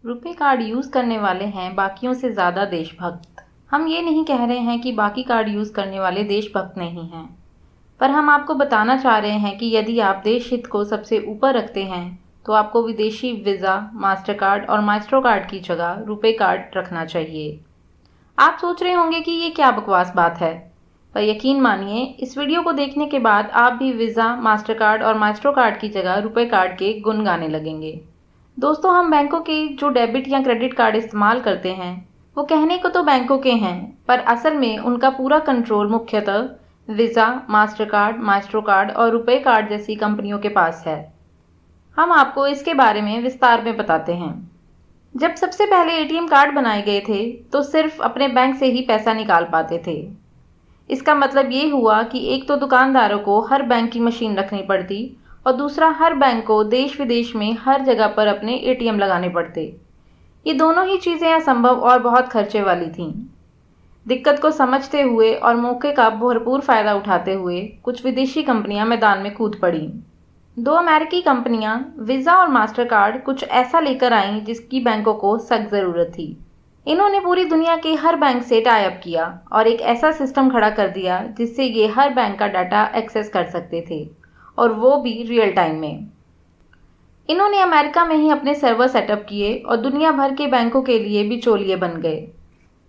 RuPay card use करने वाले हैं बाकियों से ज़्यादा देशभक्त। हम ये नहीं कह रहे हैं कि बाकी कार्ड यूज़ करने वाले देशभक्त नहीं हैं, पर हम आपको बताना चाह रहे हैं कि यदि आप देश हित को सबसे ऊपर रखते हैं तो आपको विदेशी वीज़ा, मास्टर कार्ड और माइस्ट्रो कार्ड की जगह रुपे कार्ड रखना चाहिए। आप सोच रहे होंगे कि ये क्या बकवास बात है, पर यकीन मानिए इस वीडियो को देखने के बाद आप भी वीज़ा, मास्टर कार्ड और माइस्ट्रो कार्ड की जगह रुपे कार्ड के गुण गाने लगेंगे। दोस्तों, हम बैंकों के जो डेबिट या क्रेडिट कार्ड इस्तेमाल करते हैं वो कहने को तो बैंकों के हैं, पर असल में उनका पूरा कंट्रोल मुख्यतः visa, master card, maestro card और रुपे कार्ड जैसी कंपनियों के पास है। हम आपको इसके बारे में विस्तार में बताते हैं। जब सबसे पहले एटीएम कार्ड बनाए गए थे तो सिर्फ अपने बैंक से ही पैसा निकाल पाते थे। इसका मतलब ये हुआ कि एक तो दुकानदारों को हर बैंक की मशीन रखनी पड़ती और दूसरा हर बैंक को देश विदेश में हर जगह पर अपने एटीएम लगाने पड़ते। ये दोनों ही चीज़ें असंभव और बहुत खर्चे वाली थीं। दिक्कत को समझते हुए और मौके का भरपूर फ़ायदा उठाते हुए कुछ विदेशी कंपनियां मैदान में कूद पड़ी। दो अमेरिकी कंपनियां वीज़ा और मास्टर कार्ड कुछ ऐसा लेकर आईं जिसकी बैंकों को सख्त ज़रूरत थी। इन्होंने पूरी दुनिया के हर बैंक से टाई अप किया और एक ऐसा सिस्टम खड़ा कर दिया जिससे ये हर बैंक का डाटा एक्सेस कर सकते थे, और वो भी रियल टाइम में। इन्होंने अमेरिका में ही अपने सर्वर सेटअप किए और दुनिया भर के बैंकों के लिए बिचौलिए बन गए।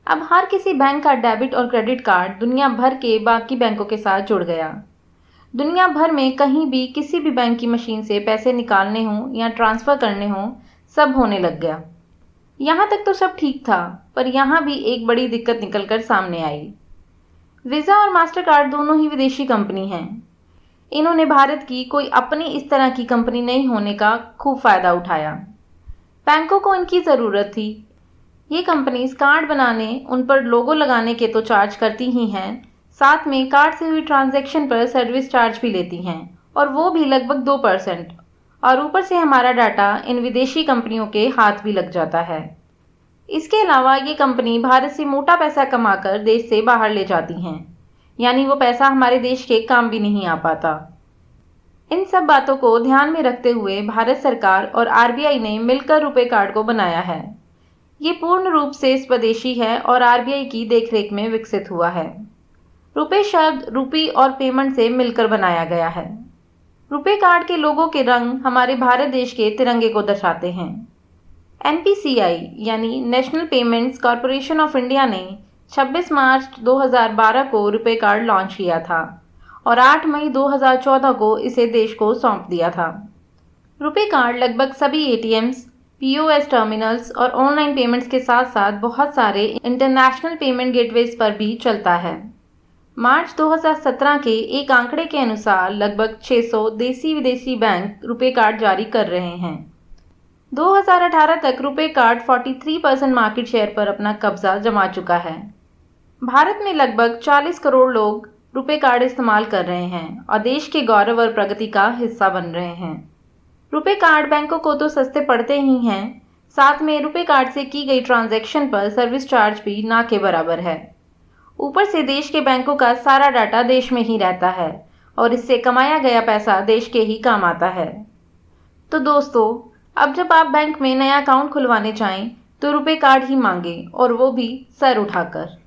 अब हर किसी बैंक का डेबिट और क्रेडिट कार्ड दुनिया भर के बाकी बैंकों के साथ जुड़ गया। दुनिया भर में कहीं भी किसी भी बैंक की मशीन से पैसे निकालने हों या ट्रांसफ़र करने हों, सब होने लग गया। यहाँ तक तो सब ठीक था, पर यहाँ भी एक बड़ी दिक्कत निकल कर सामने आई। वीज़ा और मास्टर कार्ड दोनों ही विदेशी कंपनी हैं। इन्होंने भारत की कोई अपनी इस तरह की कंपनी नहीं होने का खूब फ़ायदा उठाया। बैंकों को इनकी ज़रूरत थी। ये कंपनीज कार्ड बनाने, उन पर लोगो लगाने के तो चार्ज करती ही हैं, साथ में कार्ड से हुई ट्रांजैक्शन पर सर्विस चार्ज भी लेती हैं, और वो भी लगभग 2%। और ऊपर से हमारा डाटा इन विदेशी कंपनियों के हाथ भी लग जाता है। इसके अलावा ये कंपनी भारत से मोटा पैसा कमाकर देश से बाहर ले जाती हैं, यानी वो पैसा हमारे देश के काम भी नहीं आ पाता। इन सब बातों को ध्यान में रखते हुए भारत सरकार और आरबीआई ने मिलकर रुपे कार्ड को बनाया है। ये पूर्ण रूप से स्वदेशी है और आरबीआई की देखरेख में विकसित हुआ है। रुपे शब्द रुपी और पेमेंट से मिलकर बनाया गया है। रुपे कार्ड के लोगों के रंग हमारे भारत देश के तिरंगे को दर्शाते हैं। एनपीसीआई यानी national payments corporation of India ने 26 मार्च 2012 को रुपे कार्ड लॉन्च किया था और 8 मई 2014 को इसे देश को सौंप दिया था। रुपे कार्ड लगभग सभी एटीएम्स, पीओएस टर्मिनल्स और ऑनलाइन पेमेंट्स के साथ साथ बहुत सारे इंटरनेशनल पेमेंट गेटवेज पर भी चलता है। मार्च 2017 के एक आंकड़े के अनुसार लगभग 600 देसी विदेशी बैंक रुपे कार्ड जारी कर रहे हैं। 2018 तक रुपे कार्ड 43% मार्केट शेयर पर अपना कब्जा जमा चुका है। भारत में लगभग 40 करोड़ लोग रुपे कार्ड इस्तेमाल कर रहे हैं और देश के गौरव और प्रगति का हिस्सा बन रहे हैं। रुपे कार्ड बैंकों को तो सस्ते पड़ते ही हैं, साथ में रुपे कार्ड से की गई ट्रांजैक्शन पर सर्विस चार्ज भी ना के बराबर है। ऊपर से देश के बैंकों का सारा डाटा देश में ही रहता है और इससे कमाया गया पैसा देश के ही काम आता है। तो दोस्तों, अब जब आप बैंक में नया अकाउंट खुलवाने चाहें तो रुपे कार्ड ही मांगें, और वो भी सर उठाकर।